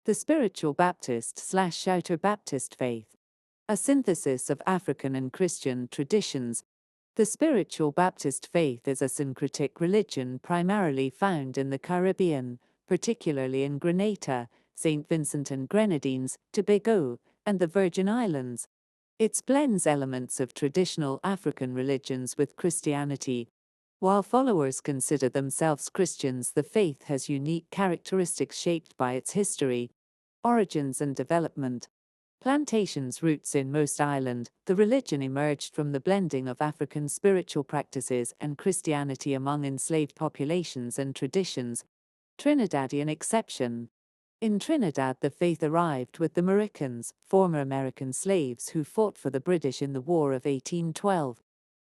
The Spiritual Baptist/Shouter Baptist faith. A synthesis of African and Christian traditions. The Spiritual Baptist faith is a syncretic religion primarily found in the Caribbean, particularly in Grenada, St. Vincent and Grenadines, Tobago, and the Virgin Islands. It blends elements of traditional African religions with Christianity. While followers consider themselves Christians, the faith has unique characteristics shaped by its history, origins, and development. Plantations' roots in most island, the religion emerged from the blending of African spiritual practices and Christianity among enslaved populations and traditions. Trinidadian exception. In Trinidad, the faith arrived with the Moroccans, former American slaves who fought for the British in the War of 1812.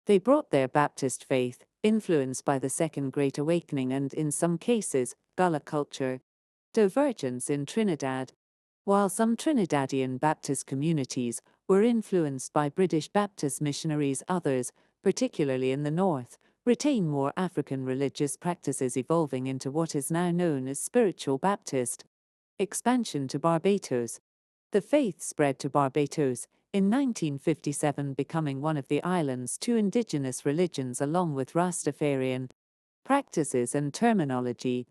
They brought their Baptist faith, influenced by the Second Great Awakening and, in some cases, Gullah culture. Divergence in Trinidad. While some Trinidadian Baptist communities were influenced by British Baptist missionaries, others, particularly in the north, retain more African religious practices, evolving into what is now known as Spiritual Baptist. Expansion to Barbados. The faith spread to Barbados, in 1957 becoming one of the island's two indigenous religions along with Rastafarian practices and terminology.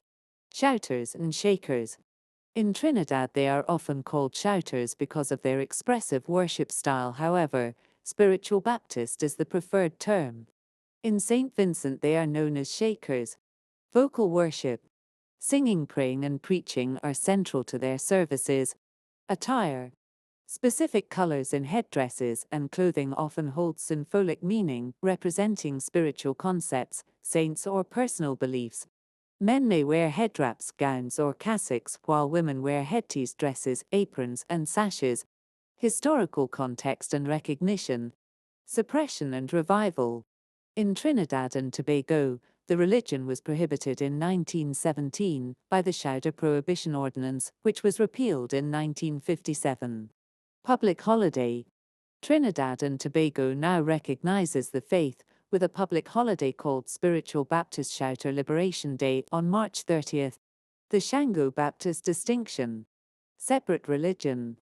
Shouters and shakers. In Trinidad they are often called shouters because of their expressive worship style. However, Spiritual Baptist is the preferred term. In St. Vincent they are known as shakers. Vocal worship. Singing, praying, and preaching are central to their services. Attire. Specific colors in headdresses and clothing often hold symbolic meaning, representing spiritual concepts, saints, or personal beliefs. Men may wear headwraps, gowns, or cassocks, while women wear headtees, dresses, aprons, and sashes. Historical context and recognition. Suppression and revival. In Trinidad and Tobago, the religion was prohibited in 1917 by the Shouter Prohibition Ordinance, which was repealed in 1957. Public holiday. Trinidad and Tobago now recognizes the faith, with a public holiday called Spiritual Baptist Shouter Liberation Day on March 30th. The Shango Baptist distinction. Separate religion.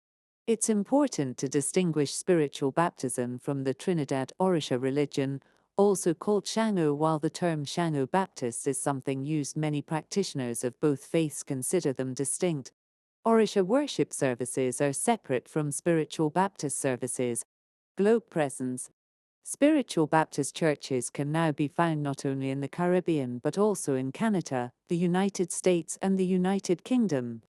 It's important to distinguish spiritual baptism from the Trinidad Orisha religion, also called Shango. While the term Shango Baptist is something used, many practitioners of both faiths consider them distinct. Orisha worship services are separate from Spiritual Baptist services. Globe presence. Spiritual Baptist churches can now be found not only in the Caribbean but also in Canada, the United States, and the United Kingdom.